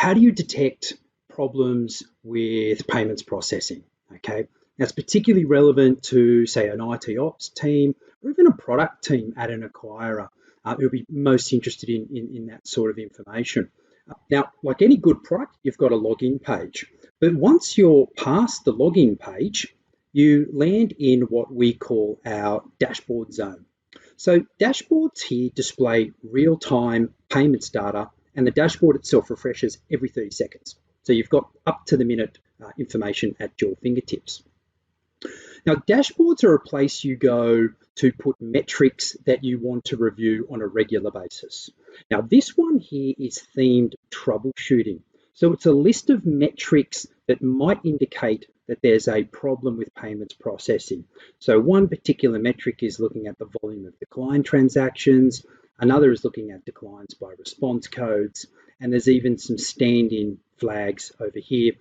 how do you detect problems with payments processing? Okay, that's particularly relevant to, say, an IT ops team or even a product team at an acquirer who'll be most interested in that sort of information. Now, like any good product, you've got a login page. But once you're past the login page, you land in what we call our dashboard zone. So dashboards here display real-time payments data, and the dashboard itself refreshes every 30 seconds. So you've got up-to-the-minute information at your fingertips. Now, dashboards are a place you go to put metrics that you want to review on a regular basis. Now, this one here is themed troubleshooting. So it's a list of metrics that might indicate that there's a problem with payments processing. So one particular metric is looking at the volume of decline transactions. Another is looking at declines by response codes. And there's even some stand-in flags over here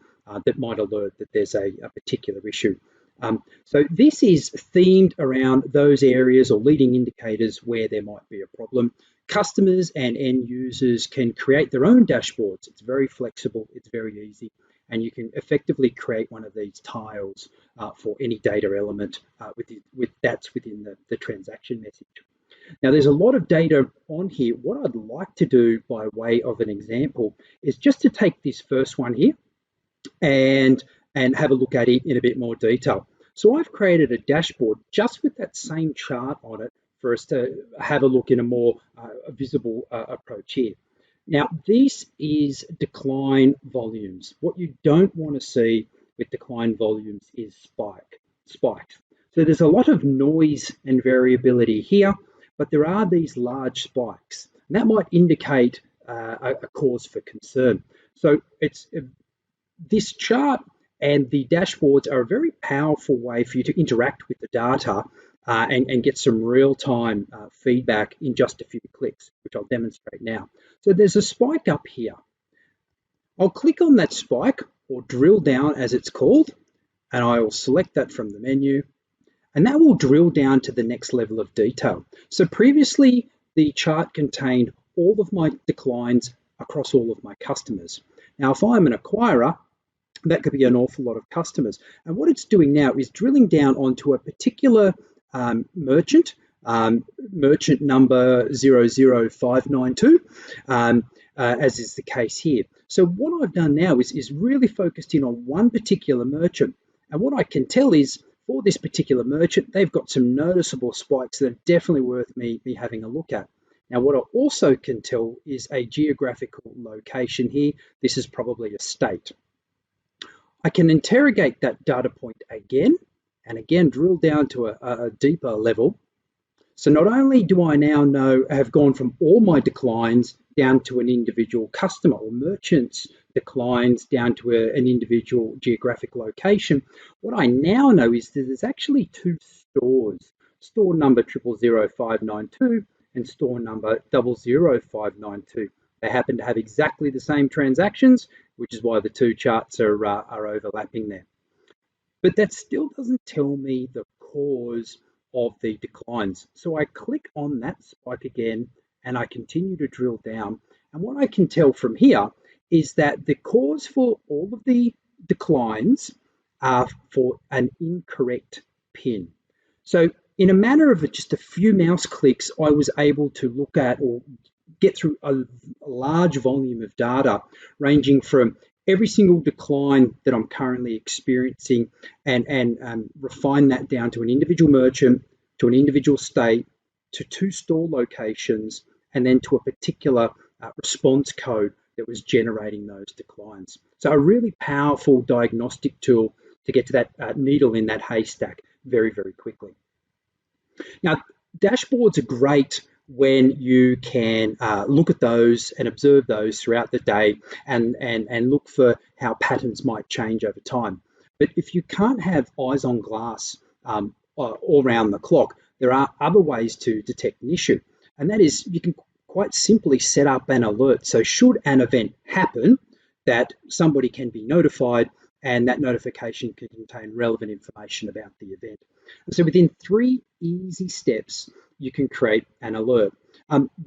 that might alert that there's a particular issue. So this is themed around those areas or leading indicators where there might be a problem. Customers and end users can create their own dashboards. It's very flexible, it's very easy, and you can effectively create one of these tiles for any data element that's within the transaction message. Now, there's a lot of data on here. What I'd like to do by way of an example is just to take this first one here and have a look at it in a bit more detail. So I've created a dashboard just with that same chart on it for us to have a look in a more visible approach here. Now, this is decline volumes. What you don't want to see with decline volumes is spikes. So there's a lot of noise and variability here, but there are these large spikes, and that might indicate a cause for concern. So it's this chart and the dashboards are a very powerful way for you to interact with the data and get some real-time feedback in just a few clicks, which I'll demonstrate now. So there's a spike up here. I'll click on that spike, or drill down as it's called, and I will select that from the menu, and that will drill down to the next level of detail. So previously, the chart contained all of my declines across all of my customers. Now, if I'm an acquirer, that could be an awful lot of customers. And what it's doing now is drilling down onto a particular merchant, merchant number 00592, as is the case here. So what I've done now is really focused in on one particular merchant. And what I can tell is for this particular merchant, they've got some noticeable spikes that are definitely worth me having a look at. Now, what I also can tell is a geographical location here. This is probably a state. I can interrogate that data point again, and again drill down to a deeper level. So not only do I now have gone from all my declines down to an individual customer or merchant's declines down to an individual geographic location, what I now know is that there's actually two stores, store number 000592 and store number 00592. They happen to have exactly the same transactions, which is why the two charts are overlapping there. But that still doesn't tell me the cause of the declines. So I click on that spike again, and I continue to drill down. And what I can tell from here is that the cause for all of the declines are for an incorrect PIN. So in a matter of just a few mouse clicks, I was able to look at or get through a large volume of data ranging from every single decline that I'm currently experiencing and refine that down to an individual merchant, to an individual state, to two store locations, and then to a particular response code that was generating those declines. So a really powerful diagnostic tool to get to that needle in that haystack very, very quickly. Now, dashboards are great when you can look at those and observe those throughout the day and look for how patterns might change over time. But if you can't have eyes on glass all around the clock, there are other ways to detect an issue. And that is, you can quite simply set up an alert. So should an event happen, that somebody can be notified, and that notification can contain relevant information about the event. And so within 3 easy steps, you can create an alert.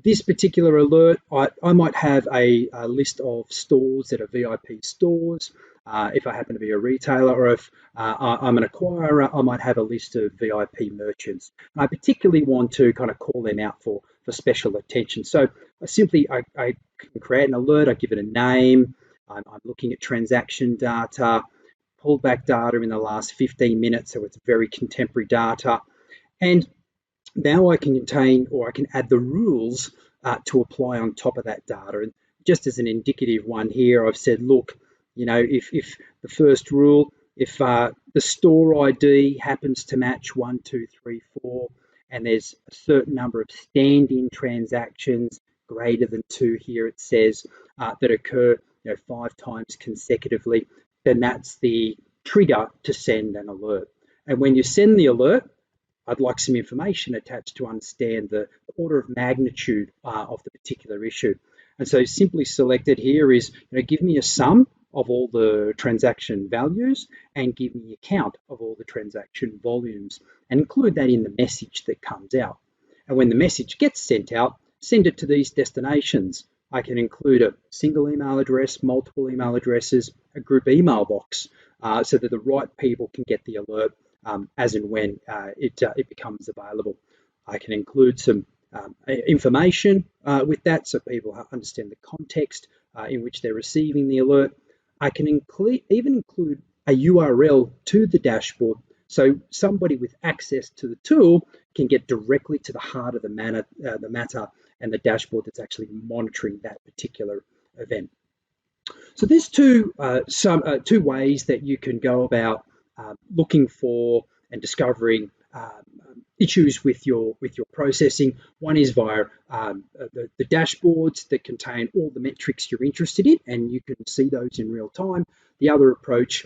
This particular alert, I might have a list of stores that are VIP stores. If I happen to be a retailer, or if I'm an acquirer, I might have a list of VIP merchants. And I particularly want to kind of call them out for special attention. So I can create an alert, I give it a name, I'm looking at transaction data, pulled back data in the last 15 minutes, so it's very contemporary data. And now I can add the rules to apply on top of that data. And just as an indicative one here, I've said, look, if the first rule, if the store ID happens to match 1, 2, 3, 4, and there's a certain number of stand-in transactions greater than 2 here, it says, that occur 5 times consecutively, then that's the trigger to send an alert. And when you send the alert, I'd like some information attached to understand the order of magnitude of the particular issue. And so simply selected here is, give me a sum of all the transaction values and give me a count of all the transaction volumes, and include that in the message that comes out. And when the message gets sent out, send it to these destinations. I can include a single email address, multiple email addresses, a group email box, so that the right people can get the alert as and when it becomes available. I can include some information with that, so people understand the context in which they're receiving the alert. I can even include a URL to the dashboard, so somebody with access to the tool can get directly to the heart of the matter and the dashboard that's actually monitoring that particular event. So there's two ways that you can go about looking for and discovering issues with your processing. One is via the dashboards that contain all the metrics you're interested in, and you can see those in real time. The other approach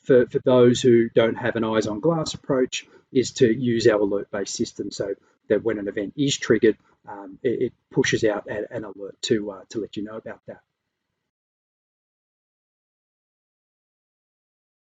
for those who don't have an eyes on glass approach is to use our alert-based system, so that when an event is triggered, it pushes out an alert to let you know about that.